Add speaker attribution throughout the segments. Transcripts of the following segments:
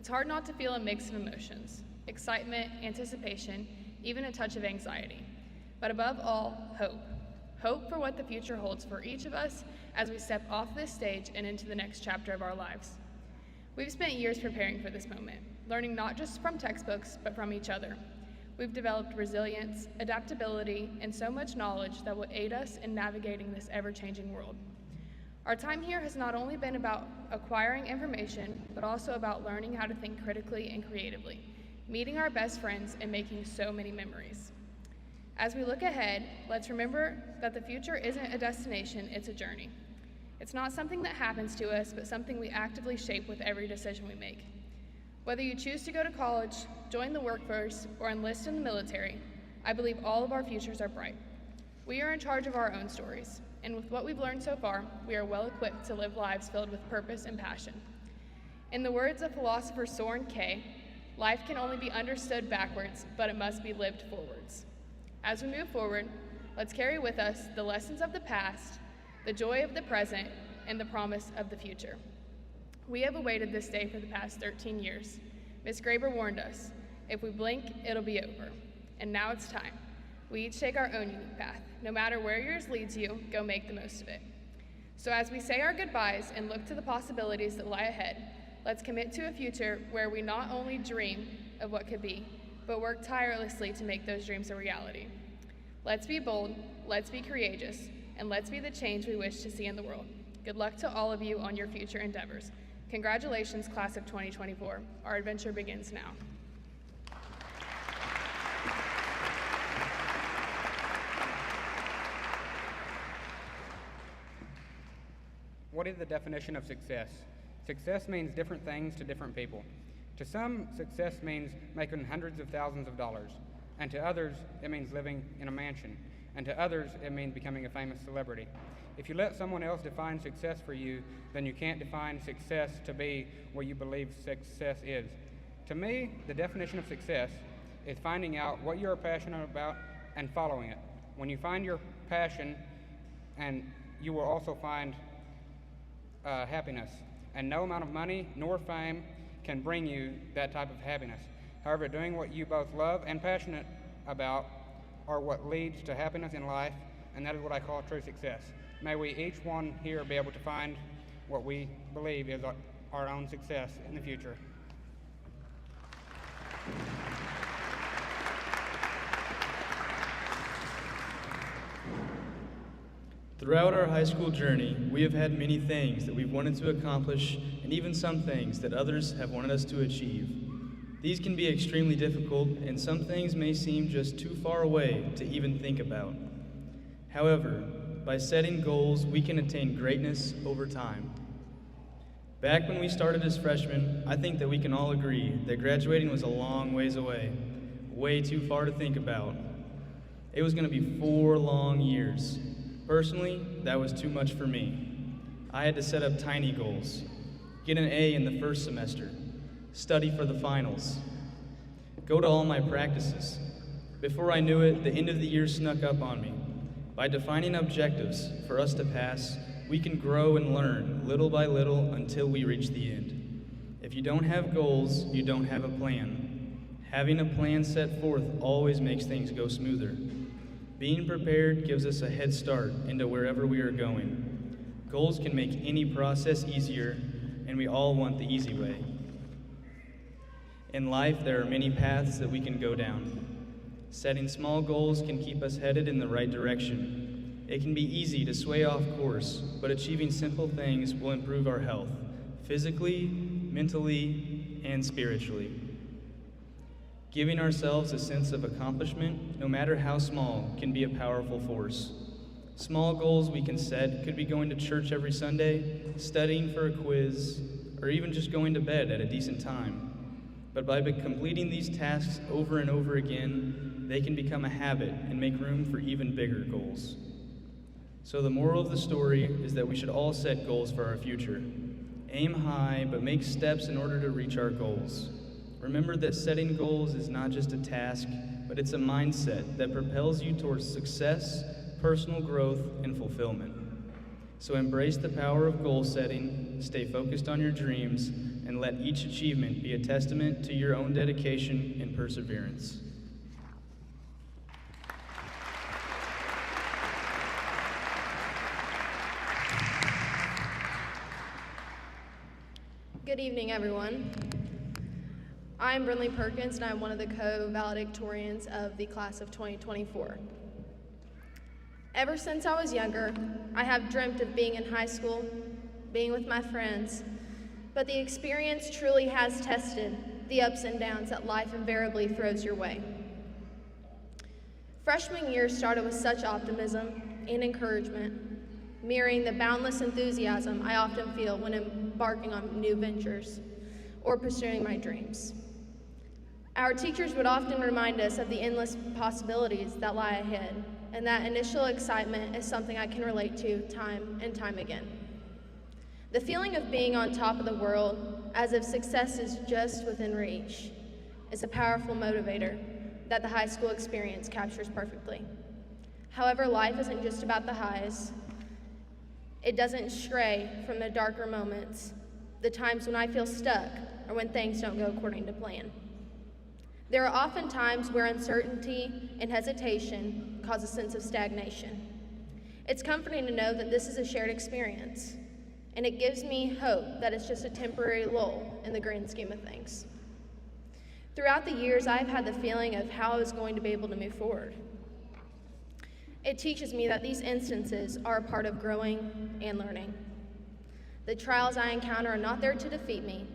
Speaker 1: It's hard not to feel a mix of emotions: excitement, anticipation, even a touch of anxiety. But above all, hope. Hope for what the future holds for each of us as we step off this stage and into the next chapter of our lives. We've spent years preparing for this moment, learning not just from textbooks, but from each other. We've developed resilience, adaptability, and so much knowledge that will aid us in navigating this ever-changing world. Our time here has not only been about acquiring information, but also about learning how to think critically and creatively, meeting our best friends, and making so many memories. As we look ahead, let's remember that the future isn't a destination, it's a journey. It's not something that happens to us, but something we actively shape with every decision we make. Whether you choose to go to college, join the workforce, or enlist in the military, I believe all of our futures are bright. We are in charge of our own stories, and with what we've learned so far, we are well equipped to live lives filled with purpose and passion. In the words of philosopher Soren K., life can only be understood backwards, but it must be lived forwards. As we move forward, let's carry with us the lessons of the past, the joy of the present, and the promise of the future. We have awaited this day for the past 13 years. Ms. Graber warned us, if we blink, it'll be over. And now it's time. We each take our own unique path. No matter where yours leads you, go make the most of it. So as we say our goodbyes and look to the possibilities that lie ahead, let's commit to a future where we not only dream of what could be, but work tirelessly to make those dreams a reality. Let's be bold, let's be courageous, and let's be the change we wish to see in the world. Good luck to all of you on your future endeavors. Congratulations, class of 2024. Our adventure begins now.
Speaker 2: What is the definition of success? Success means different things to different people. To some, success means making hundreds of thousands of dollars, and to others, it means living in a mansion, and to others, it means becoming a famous celebrity. If you let someone else define success for you, then you can't define success to be what you believe success is. To me, the definition of success is finding out what you're passionate about and following it. When you find your passion, and you will also find happiness, and no amount of money nor fame can bring you that type of happiness. However, doing what you both love and passionate about are what leads to happiness in life, and that is what I call true success. May we each one here be able to find what we believe is our own success in the future.
Speaker 3: Throughout our high school journey, we have had many things that we've wanted to accomplish, and even some things that others have wanted us to achieve. These can be extremely difficult, and some things may seem just too far away to even think about. However, by setting goals, we can attain greatness over time. Back when we started as freshmen, I think that we can all agree that graduating was a long ways away, way too far to think about. It was going to be 4 long years. Personally, that was too much for me. I had to set up tiny goals, get an A in the first semester, study for the finals, go to all my practices. Before I knew it, the end of the year snuck up on me. By defining objectives for us to pass, we can grow and learn little by little until we reach the end. If you don't have goals, you don't have a plan. Having a plan set forth always makes things go smoother. Being prepared gives us a head start into wherever we are going. Goals can make any process easier, and we all want the easy way. In life, there are many paths that we can go down. Setting small goals can keep us headed in the right direction. It can be easy to sway off course, but achieving simple things will improve our health, physically, mentally, and spiritually. Giving ourselves a sense of accomplishment, no matter how small, can be a powerful force. Small goals we can set could be going to church every Sunday, studying for a quiz, or even just going to bed at a decent time. But by completing these tasks over and over again, they can become a habit and make room for even bigger goals. So the moral of the story is that we should all set goals for our future. Aim high, but make steps in order to reach our goals. Remember that setting goals is not just a task, but it's a mindset that propels you towards success, personal growth, and fulfillment. So embrace the power of goal setting, stay focused on your dreams, and let each achievement be a testament to your own dedication and perseverance.
Speaker 4: Good evening, everyone. I'm Brinley Perkins, and I'm one of the co-valedictorians of the class of 2024. Ever since I was younger, I have dreamt of being in high school, being with my friends, but the experience truly has tested the ups and downs that life invariably throws your way. Freshman year started with such optimism and encouragement, mirroring the boundless enthusiasm I often feel when embarking on new ventures or pursuing my dreams. Our teachers would often remind us of the endless possibilities that lie ahead, and that initial excitement is something I can relate to time and time again. The feeling of being on top of the world, as if success is just within reach, is a powerful motivator that the high school experience captures perfectly. However, life isn't just about the highs. It doesn't stray from the darker moments, the times when I feel stuck or when things don't go according to plan. There are often times where uncertainty and hesitation cause a sense of stagnation. It's comforting to know that this is a shared experience, and it gives me hope that it's just a temporary lull in the grand scheme of things. Throughout the years, I've had the feeling of how I was going to be able to move forward. It teaches me that these instances are a part of growing and learning. The trials I encounter are not there to defeat me,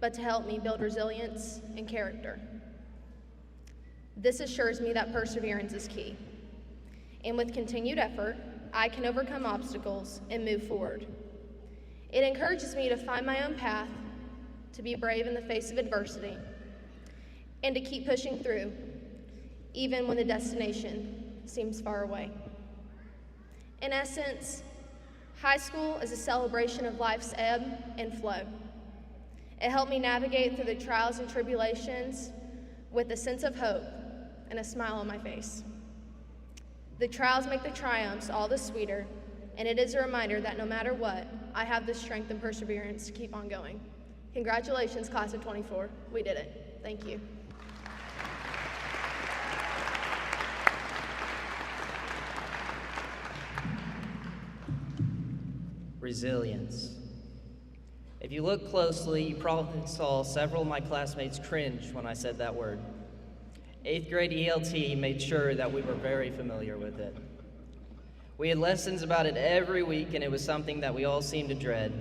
Speaker 4: but to help me build resilience and character. This assures me that perseverance is key. And with continued effort, I can overcome obstacles and move forward. It encourages me to find my own path, to be brave in the face of adversity, and to keep pushing through, even when the destination seems far away. In essence, high school is a celebration of life's ebb and flow. It helped me navigate through the trials and tribulations with a sense of hope and a smile on my face. The trials make the triumphs all the sweeter, and it is a reminder that no matter what, I have the strength and perseverance to keep on going. Congratulations, class of 24. We did it. Thank you.
Speaker 5: Resilience. If you look closely, you probably saw several of my classmates cringe when I said that word. 8th grade ELT made sure that we were very familiar with it. We had lessons about it every week, and it was something that we all seemed to dread.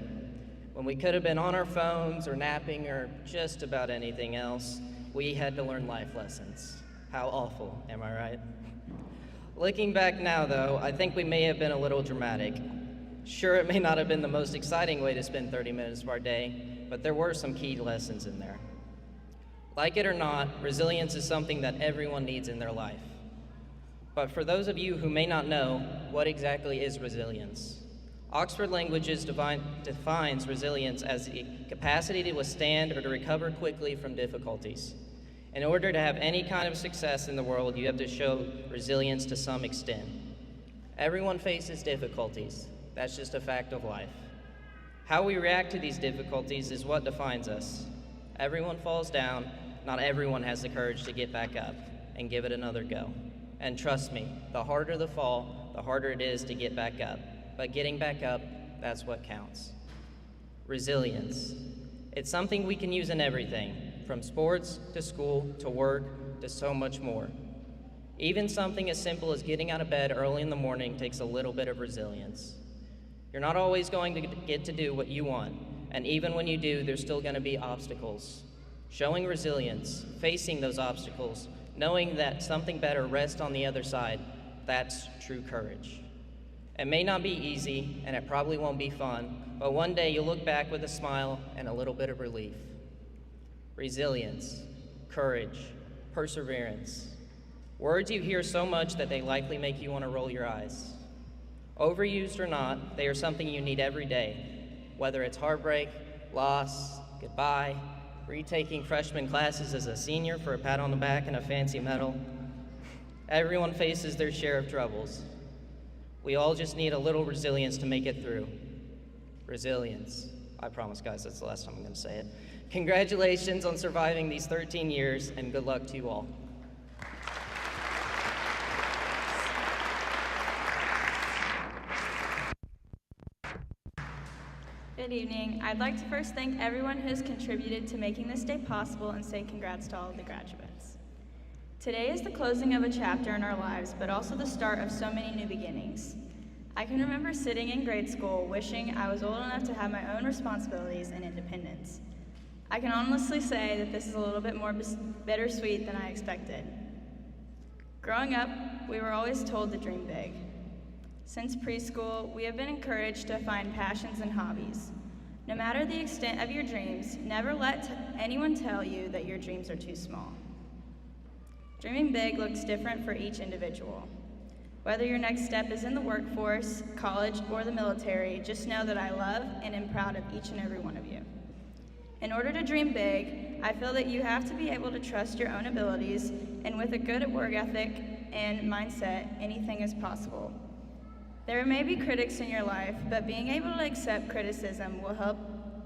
Speaker 5: When we could have been on our phones or napping or just about anything else, we had to learn life lessons. How awful, am I right? Looking back now, though, I think we may have been a little dramatic. Sure, it may not have been the most exciting way to spend 30 minutes of our day, but there were some key lessons in there. Like it or not, resilience is something that everyone needs in their life. But for those of you who may not know, what exactly is resilience? Oxford Languages defines resilience as the capacity to withstand or to recover quickly from difficulties. In order to have any kind of success in the world, you have to show resilience to some extent. Everyone faces difficulties. That's just a fact of life. How we react to these difficulties is what defines us. Everyone falls down. Not everyone has the courage to get back up and give it another go. And trust me, the harder the fall, the harder it is to get back up. But getting back up, that's what counts. Resilience. It's something we can use in everything, from sports to school to work to so much more. Even something as simple as getting out of bed early in the morning takes a little bit of resilience. You're not always going to get to do what you want, and even when you do, there's still going to be obstacles. Showing resilience, facing those obstacles, knowing that something better rests on the other side, that's true courage. It may not be easy, and it probably won't be fun, but one day you'll look back with a smile and a little bit of relief. Resilience, courage, perseverance. Words you hear so much that they likely make you want to roll your eyes. Overused or not, they are something you need every day, whether it's heartbreak, loss, goodbye, retaking freshman classes as a senior for a pat on the back and a fancy medal. Everyone faces their share of troubles. We all just need a little resilience to make it through. Resilience. I promise, guys, that's the last time I'm going to say it. Congratulations on surviving these 13 years, and good luck to you all.
Speaker 6: Good evening. I'd like to first thank everyone who has contributed to making this day possible and say congrats to all of the graduates. Today is the closing of a chapter in our lives, but also the start of so many new beginnings. I can remember sitting in grade school wishing I was old enough to have my own responsibilities and independence. I can honestly say that this is a little bit more bittersweet than I expected. Growing up, we were always told to dream big. Since preschool, we have been encouraged to find passions and hobbies. No matter the extent of your dreams, never let anyone tell you that your dreams are too small. Dreaming big looks different for each individual. Whether your next step is in the workforce, college, or the military, just know that I love and am proud of each and every one of you. In order to dream big, I feel that you have to be able to trust your own abilities, and with a good work ethic and mindset, anything is possible. There may be critics in your life, but being able to accept criticism will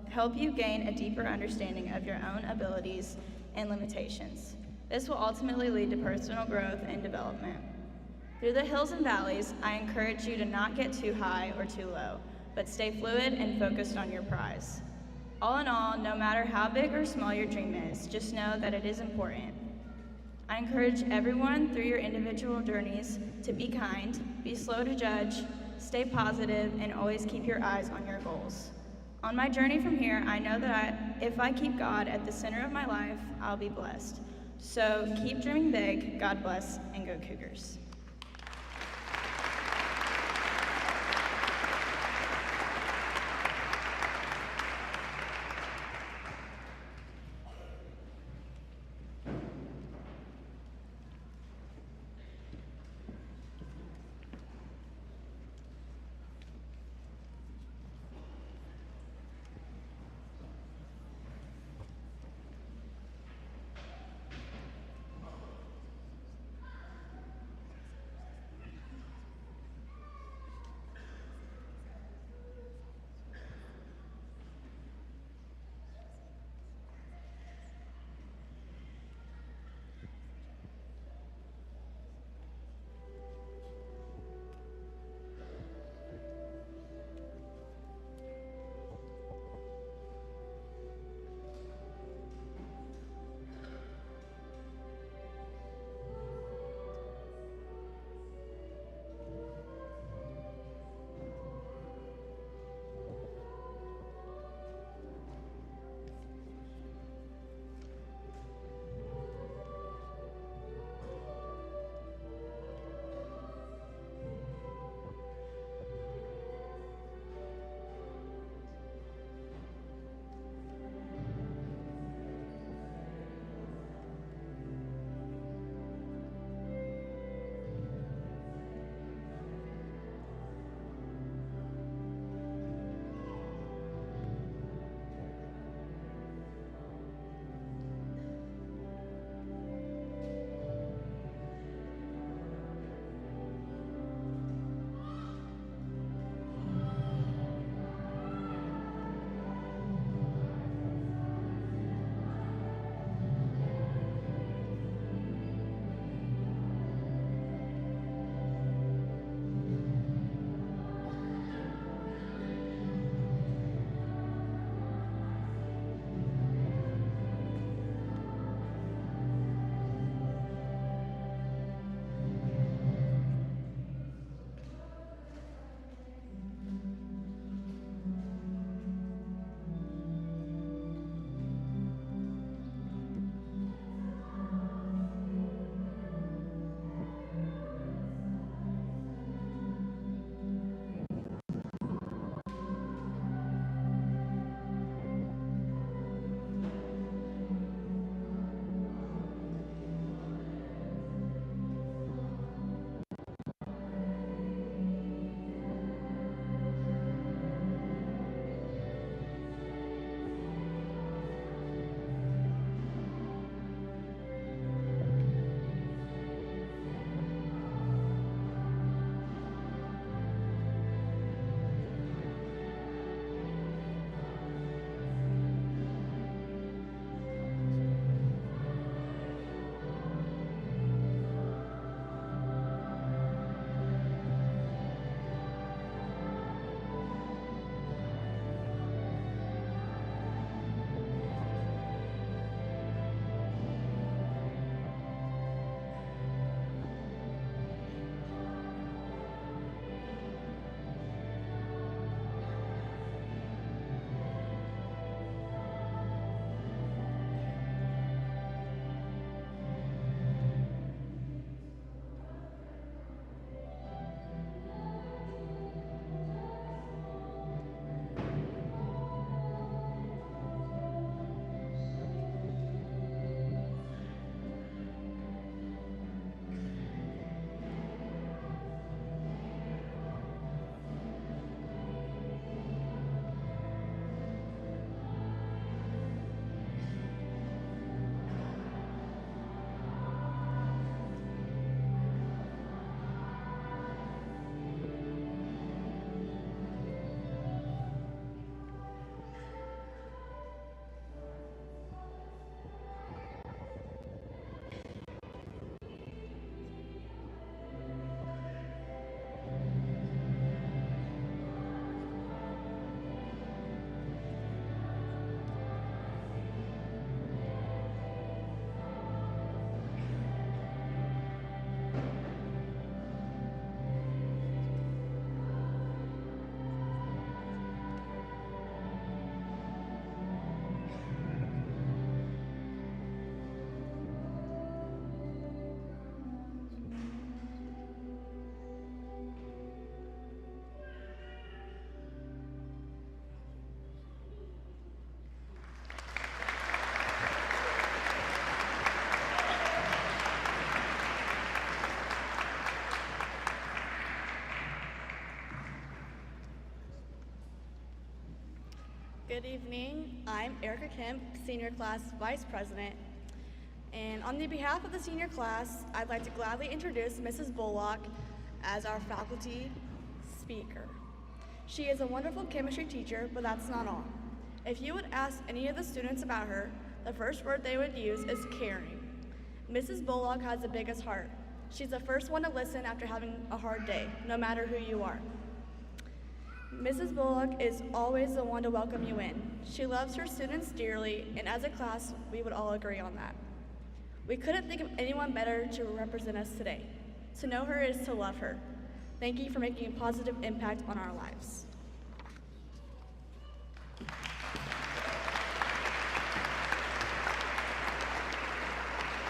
Speaker 6: help you gain a deeper understanding of your own abilities and limitations. This will ultimately lead to personal growth and development. Through the hills and valleys, I encourage you to not get too high or too low, but stay fluid and focused on your prize. All in all, no matter how big or small your dream is, just know that it is important. I encourage everyone through your individual journeys to be kind, be slow to judge, stay positive, and always keep your eyes on your goals. On my journey from here, I know that if I keep God at the center of my life, I'll be blessed. So keep dreaming big, God bless, and go Cougars.
Speaker 7: evening. I'm Erica Kemp, Senior Class Vice President. And on the behalf of the senior class, I'd like to gladly introduce Mrs. Bullock as our faculty speaker. She is a wonderful chemistry teacher, but that's not all. If you would ask any of the students about her, the first word they would use is caring. Mrs. Bullock has the biggest heart. She's the first one to listen after having a hard day, no matter who you are. Mrs. Bullock is always the one to welcome you in. She loves her students dearly, and as a class, we would all agree on that. We couldn't think of anyone better to represent us today. To know her is to love her. Thank you for making a positive impact on our lives.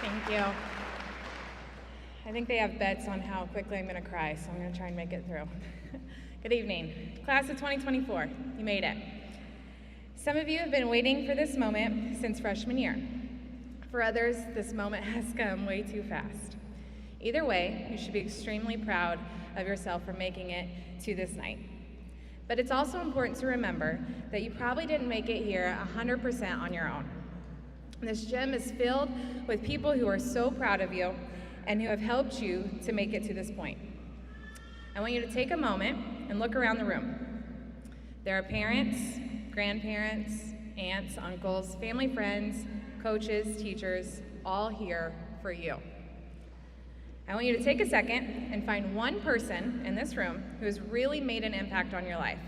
Speaker 8: Thank you. I think they have bets on how quickly I'm going to cry, so I'm going to try and make it through. Good evening. Class of 2024, you made it. Some of you have been waiting for this moment since freshman year. For others, this moment has come way too fast. Either way, you should be extremely proud of yourself for making it to this night. But it's also important to remember that you probably didn't make it here 100% on your own. This gym is filled with people who are so proud of you and who have helped you to make it to this point. I want you to take a moment and look around the room. There are parents, grandparents, aunts, uncles, family friends, coaches, teachers, all here for you. I want you to take a second and find one person in this room who has really made an impact on your life.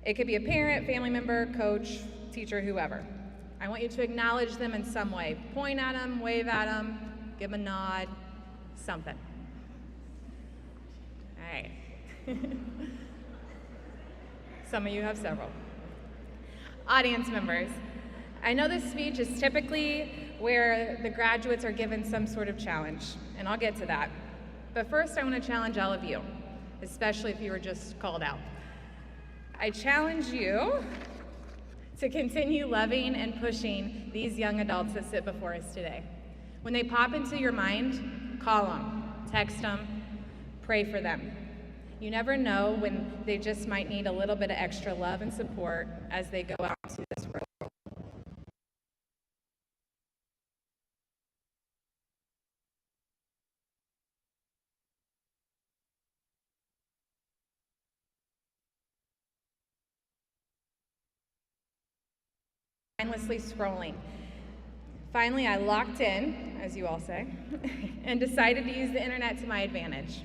Speaker 8: It could be a parent, family member, coach, teacher, whoever. I want you to acknowledge them in some way. Point at them, wave at them, give them a nod, something. All right. Some of you have several. Audience members, I know this speech is typically where the graduates are given some sort of challenge, and I'll get to that. But first, I want to challenge all of you, especially if you were just called out. I challenge you to continue loving and pushing these young adults that sit before us today. When they pop into your mind, call them, text them, pray for them. You never know when they just might need a little bit of extra love and support as they go out into this world. Mindlessly scrolling. Finally, I locked in, as you all say, and decided to use the internet to my advantage.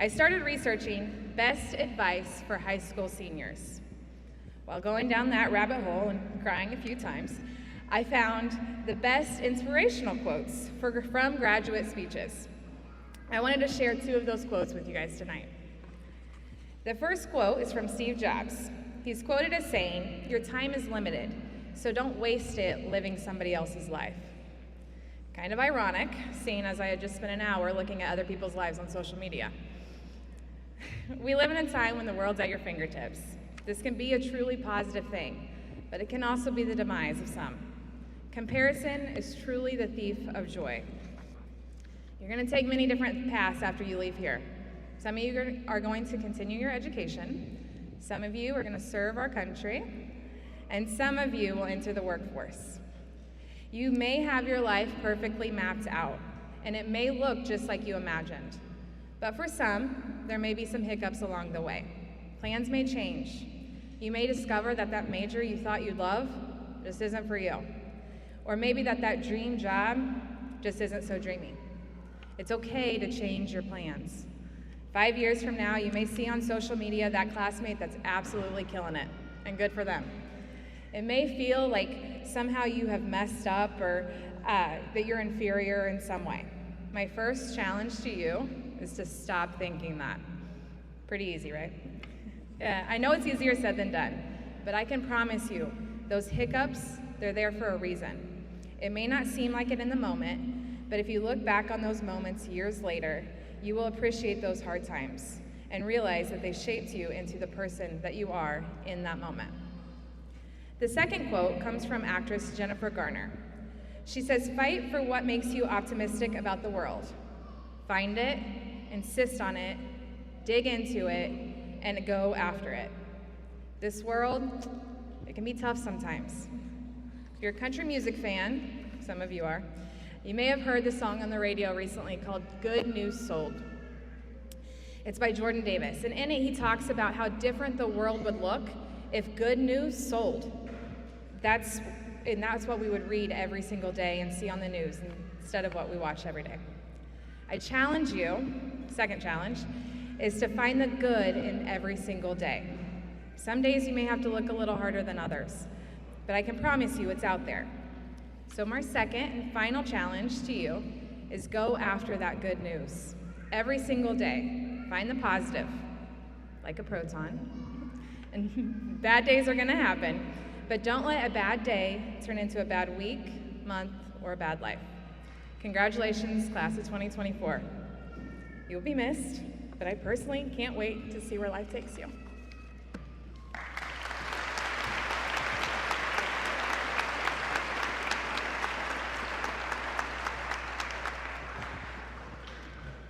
Speaker 8: I started researching best advice for high school seniors. While going down that rabbit hole and crying a few times, I found the best inspirational quotes from graduate speeches. I wanted to share two of those quotes with you guys tonight. The first quote is from Steve Jobs. He's quoted as saying, "Your time is limited, so don't waste it living somebody else's life." Kind of ironic, seeing as I had just spent an hour looking at other people's lives on social media. We live in a time when the world's at your fingertips. This can be a truly positive thing, but it can also be the demise of some. Comparison is truly the thief of joy. You're going to take many different paths after you leave here. Some of you are going to continue your education. Some of you are going to serve our country. And some of you will enter the workforce. You may have your life perfectly mapped out, and it may look just like you imagined. But for some, there may be some hiccups along the way. Plans may change. You may discover that that major you thought you'd love just isn't for you. Or maybe that dream job just isn't so dreamy. It's okay to change your plans. 5 years from now, you may see on social media that classmate that's absolutely killing it, and good for them. It may feel like somehow you have messed up or that you're inferior in some way. My first challenge to you is to stop thinking that. Pretty easy, right? Yeah, I know it's easier said than done, but I can promise you, those hiccups, they're there for a reason. It may not seem like it in the moment, but if you look back on those moments years later, you will appreciate those hard times and realize that they shaped you into the person that you are in that moment. The second quote comes from actress Jennifer Garner. She says, "Fight for what makes you optimistic about the world. Find it, insist on it, dig into it, and go after it. This world, It can be tough sometimes. If you're a country music fan, some of you are, you may have heard the song on the radio recently called Good News Sold. It's by Jordan Davis, and in it he talks about how different the world would look if good news sold. That's what we would read every single day and see on the news instead of what we watch every day. I challenge you, second challenge, is to find the good in every single day. Some days you may have to look a little harder than others, but I can promise you it's out there. So my second and final challenge to you is go after that good news. Every single day, find the positive, like a proton. And bad days are gonna happen, but don't let a bad day turn into a bad week, month, or a bad life. Congratulations, class of 2024. You'll be missed, but I personally can't wait to see where life takes you.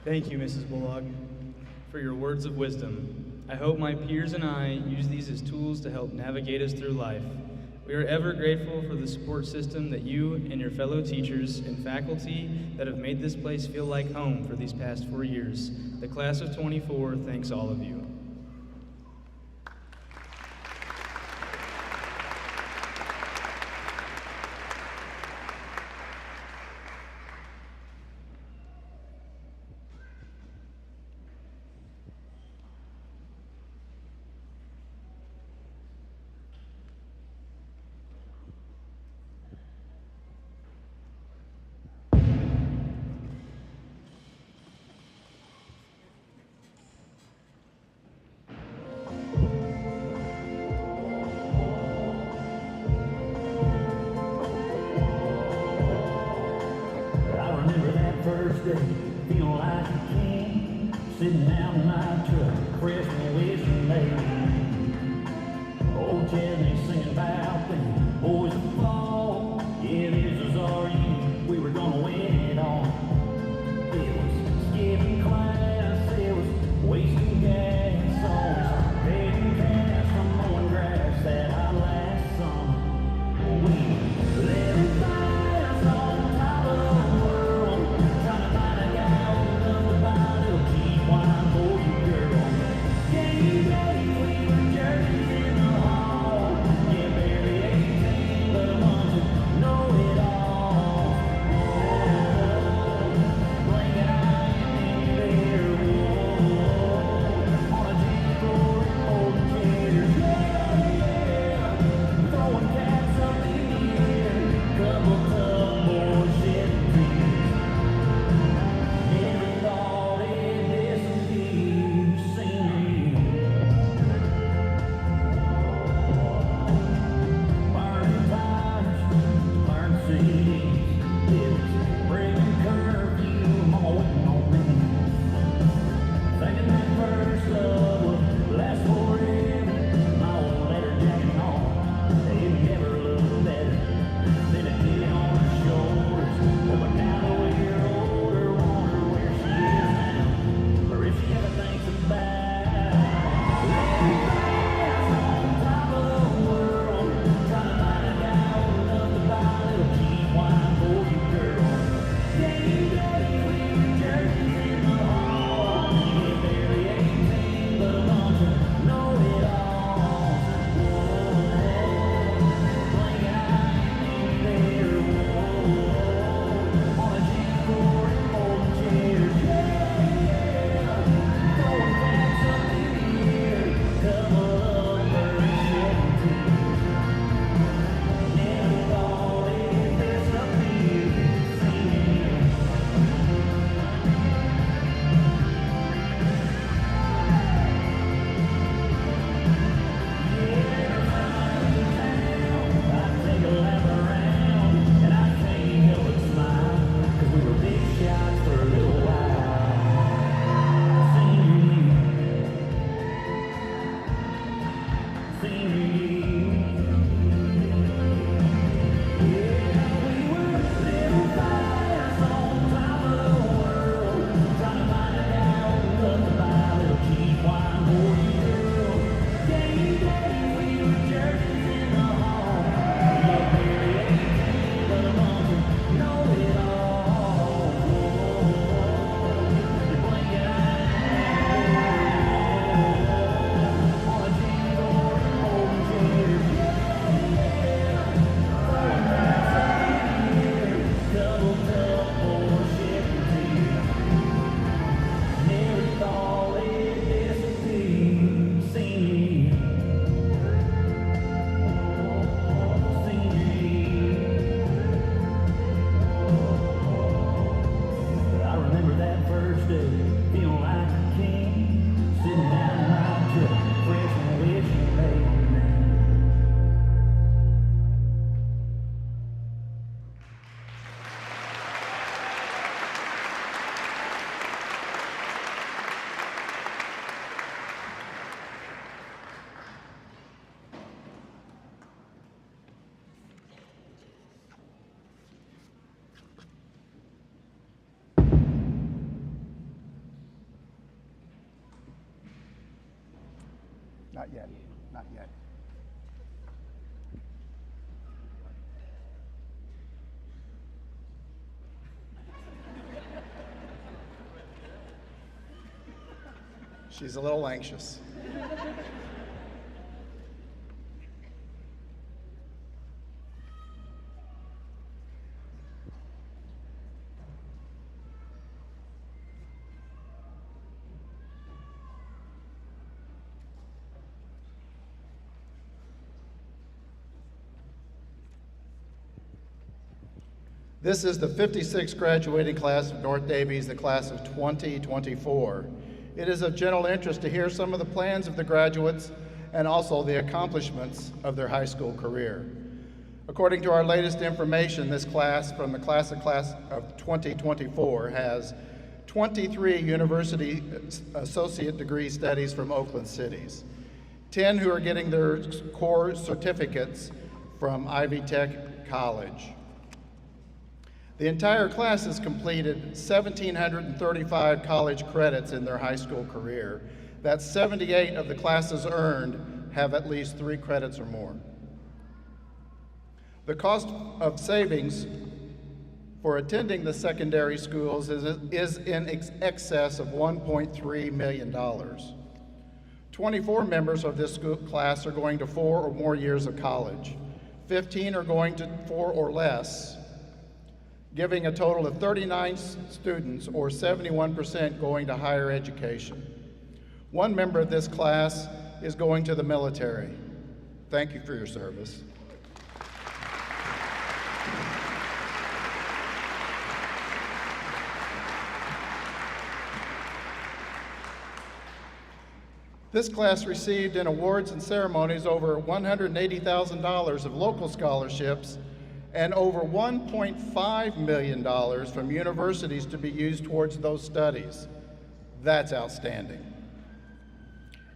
Speaker 3: Thank you, Mrs. Bullock, for your words of wisdom. I hope my peers and I use these as tools to help navigate us through life. We are ever grateful for the support system that you and your fellow teachers and faculty that have made this place feel like home for these past 4 years. The class of 24 thanks all of you.
Speaker 9: Feeling like a king, sitting down in my truck, fresh and whistling baby. Old Chesney singing about the boys of fall. Yeah, this is our youth, we were gonna win it all. It was skipping class, it was wasting gas, always paying cash from mowing grass that hot last summer. We living fast on top of the world, trying to find a guy who loved about it'll keep wine for you, girl. Game day, we were jerseys in the hall. Yeah, barely 18, but I'm
Speaker 10: Not yet, not yet. She's a little anxious. This is the 56th graduating class of North Daviess, the class of 2024. It is of general interest to hear some of the plans of the graduates and also the accomplishments of their high school career. According to our latest information, this class from the class of 2024 has 23 university associate degree studies from Oakland cities, 10 who are getting their core certificates from Ivy Tech College. The entire class has completed 1,735 college credits in their high school career. That's 78 of the classes earned have at least 3 credits or more. The cost of savings for attending the secondary schools is in excess of $1.3 million. 24 members of this class are going to 4 or more years of college. 15 are going to 4 or less, giving a total of 39 students, or 71%, going to higher education. 1 member of this class is going to the military. Thank you for your service. This class received in awards and ceremonies over $180,000 of local scholarships and over $1.5 million from universities to be used towards those studies. That's outstanding.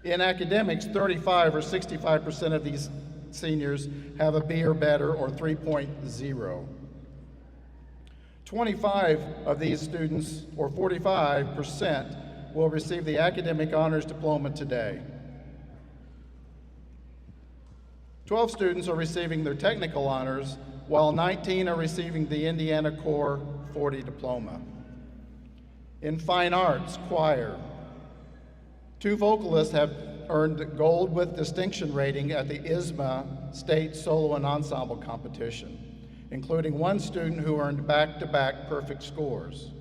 Speaker 10: In academics, 35 or 65% of these seniors have a B or better, or 3.0. 25 of these students, or 45%, will receive the academic honors diploma today. 12 students are receiving their technical honors, while 19 are receiving the Indiana Core 40 diploma. In fine arts, choir, 2 vocalists have earned gold with distinction rating at the ISMA State Solo and Ensemble competition, including 1 student who earned back-to-back perfect scores.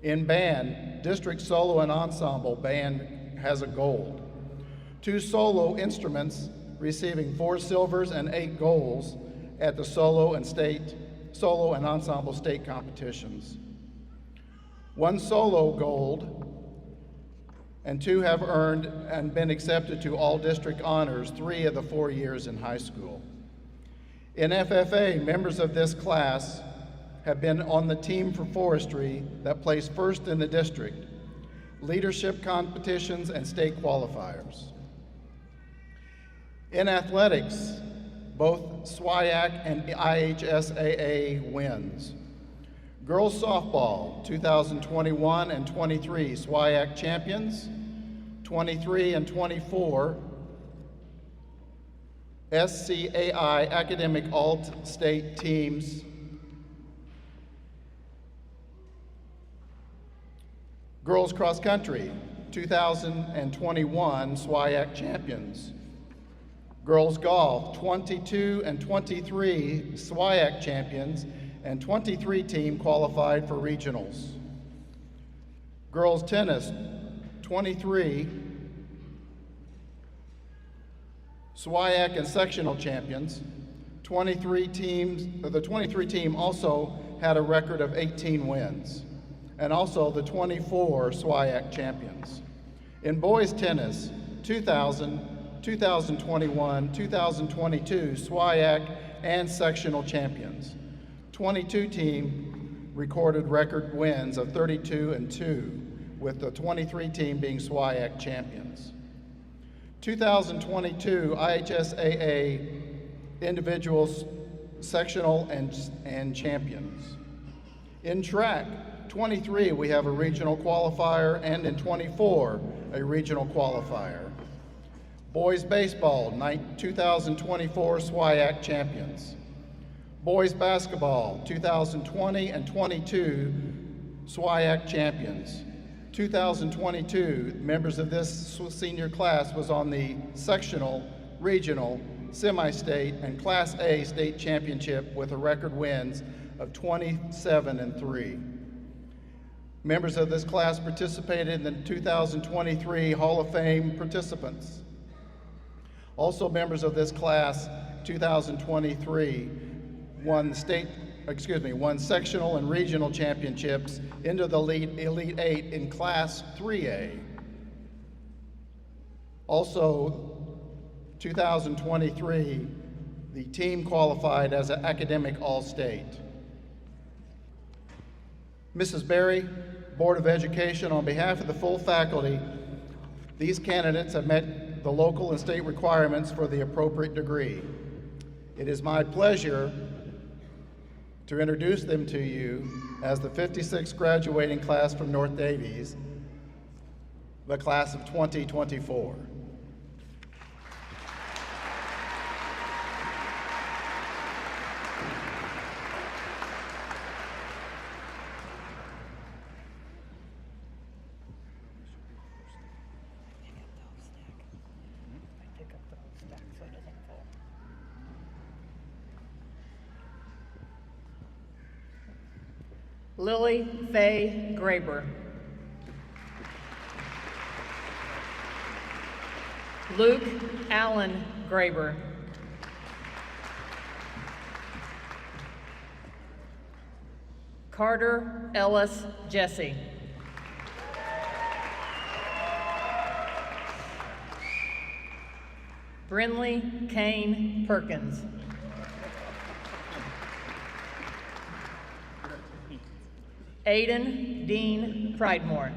Speaker 10: In band, district solo and ensemble band has a gold. 2 solo instruments receiving 4 silvers and 8 golds at the solo and ensemble state competitions. 1 solo gold, and 2 have earned and been accepted to all district honors 3 of the 4 years in high school. In FFA, members of this class have been on the team for forestry that placed first in the district, leadership competitions, and state qualifiers. In athletics, both SWIAC and IHSAA wins. Girls softball, 2021 and 23 SWIAC champions, 23 and 24 SCAI academic all-state teams. Girls cross country, 2021 SWIAC champions. Girls golf, 22 and 23 SWIAC champions, and 23 team qualified for regionals. Girls tennis, 23 SWIAC and sectional champions. 23 teams, the 23 team also had a record of 18 wins, and also the 24 SWIAC champions. In boys tennis, 2000, 2021, 2022 SWIAC and sectional champions. 22 team recorded record wins of 32 and 2, with the 23 team being SWIAC champions. 2022 IHSAA individuals sectional and champions. In track, 23 we have a regional qualifier, and in 24 a regional qualifier. Boys baseball, 2024 SWIAC champions. Boys basketball, 2020 and 22 SWIAC champions. 2022, members of this senior class was on the sectional, regional, semi-state, and Class A state championship with a record wins of 27-3. Members of this class participated in the 2023 Hall of Fame participants. Also members of this class, 2023, won sectional and regional championships into the Elite Eight in Class 3A. Also, 2023, the team qualified as an academic all-state. Mrs. Berry, Board of Education, on behalf of the full faculty, these candidates have met the local and state requirements for the appropriate degree. It is my pleasure to introduce them to you as the 56th graduating class from North Daviess, the class of 2024.
Speaker 11: Lily Faye Graber. Luke Allen Graber. Carter Ellis Jesse. Brinley Kane Perkins. Aiden Dean Pridemore.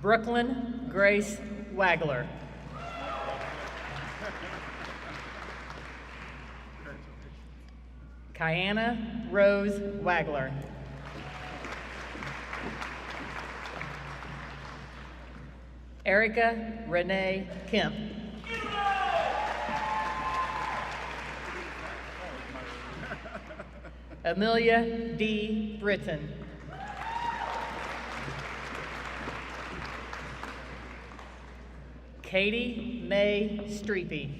Speaker 11: Brooklyn Grace Wagler. Kiana Rose Wagler. Erica Renee Kemp. Amelia D. Britton. Katie Mae Streepy.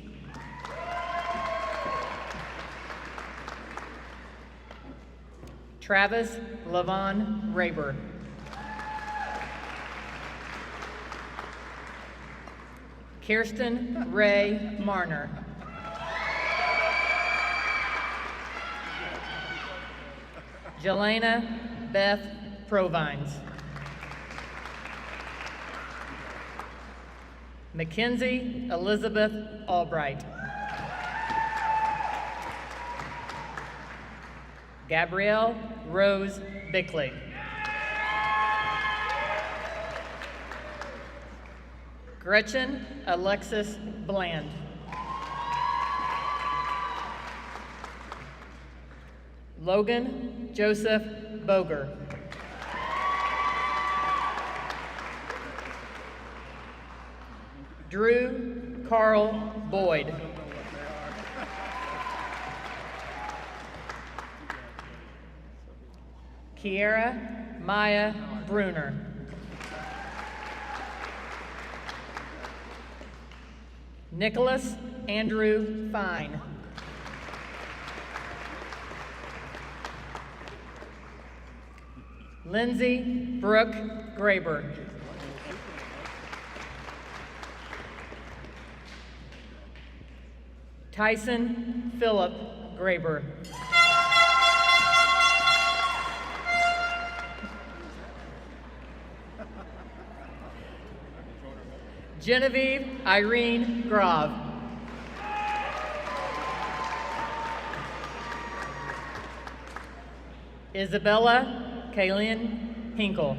Speaker 11: Travis Levon Raber. Kirsten Ray Marner. Jelena Beth Provines. Mackenzie Elizabeth Albright. Gabrielle Rose Bickley. Gretchen Alexis Bland. Logan Joseph Boger. Drew Carl Boyd. Kiera Maya Bruner. Nicholas Andrew Fine. Lindsay Brooke Graber. Tyson Philip Graber. Genevieve Irene Grave. Isabella Kaylin Hinkle.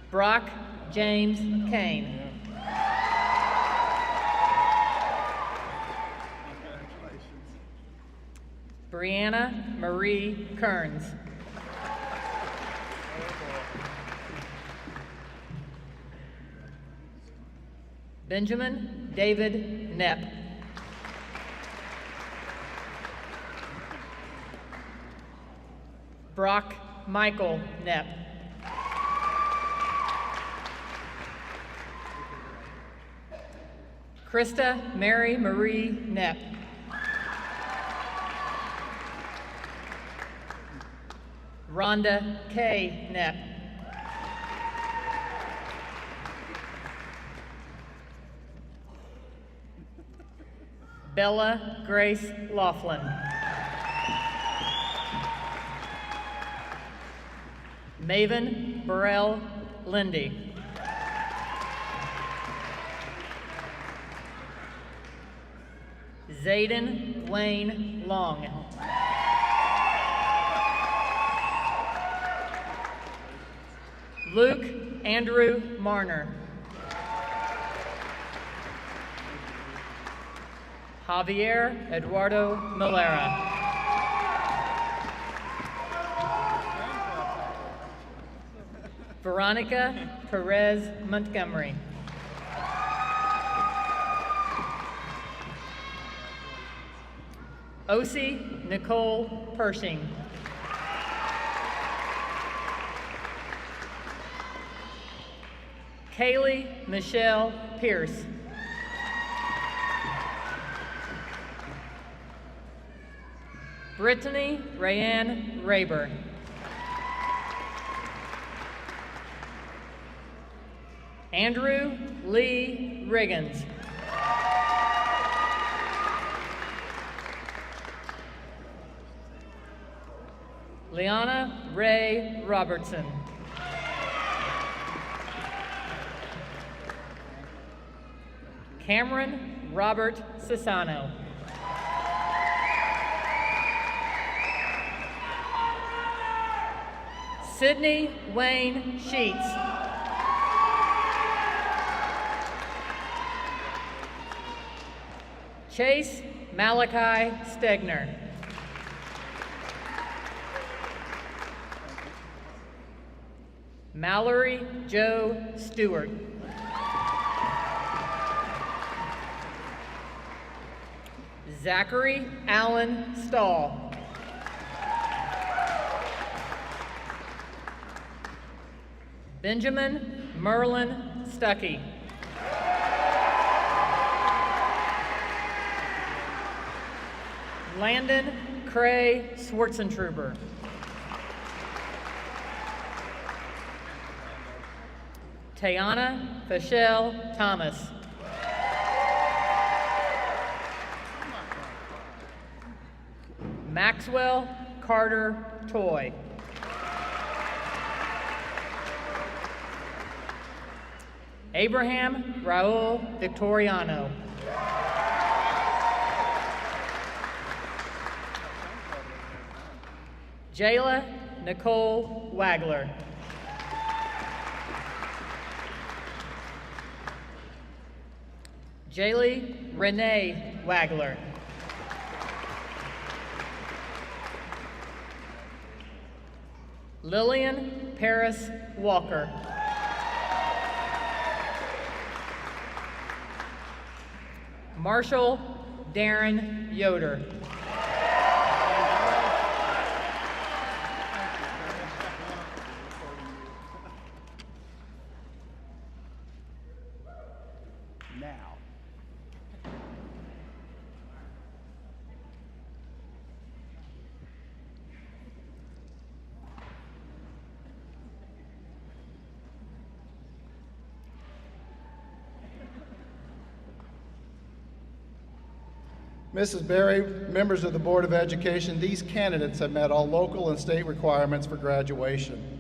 Speaker 11: Brock James Kane. Brianna Marie Kearns. Benjamin David Knepp. Brock Michael Knepp. Krista Mary Marie Knepp. Rhonda K. Knepp. Bella Grace Laughlin. Maven Burrell Lindy. Zayden Wayne Long. Luke Andrew Marner. Javier Eduardo Malera. Veronica Perez Montgomery. Osi Nicole Pershing. Kaylee Michelle Pierce. Brittany Rayanne Raber. Andrew Lee Riggins. Liana Ray Robertson. Cameron Robert Sassano. Sydney Wayne Sheets. Chase Malachi Stegner. Mallory Joe Stewart. Zachary Allen Stahl. Benjamin Merlin Stuckey. Landon Cray Schwartzentruber. Tayana Fashelle Thomas. Maxwell Carter Toy. Abraham Raul Victoriano. Jayla Nicole Wagler. Jaylee Renee Wagler. Lillian Paris Walker. Marshall Darren Yoder.
Speaker 12: Now.
Speaker 10: Mrs. Berry, members of the Board of Education, these candidates have met all local and state requirements for graduation.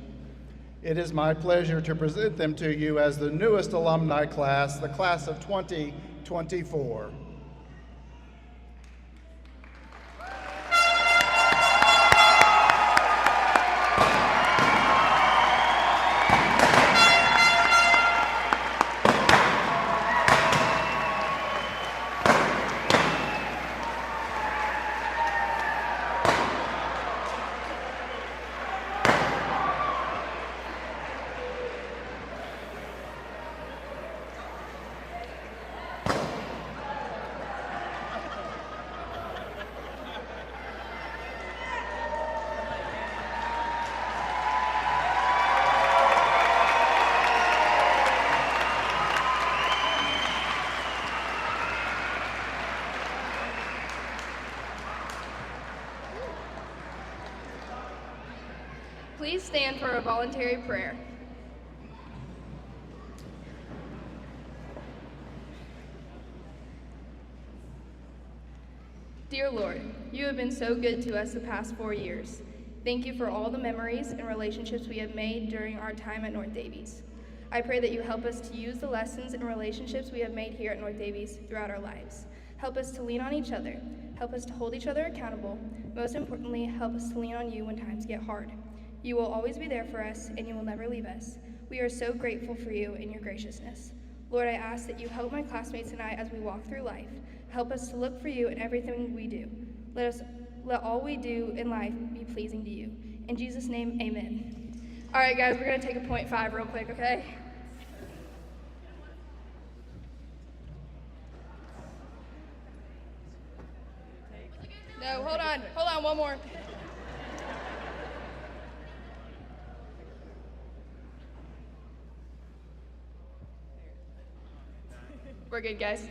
Speaker 10: It is my pleasure to present them to you as the newest alumni class, the class of 2024.
Speaker 1: Please stand for a voluntary prayer. Dear Lord, you have been so good to us the past 4 years. Thank you for all the memories and relationships we have made during our time at North Daviess. I pray that you help us to use the lessons and relationships we have made here at North Daviess throughout our lives. Help us to lean on each other. Help us to hold each other accountable. Most importantly, help us to lean on you when times get hard. You will always be there for us, and you will never leave us. We are so grateful for you and your graciousness. Lord, I ask that you help my classmates tonight as we walk through life. Help us to look for you in everything we do. Let all we do in life be pleasing to you. In Jesus' name, amen. All right, guys, we're going to take a .5 real quick, okay? No, hold on, one more. We're good, guys.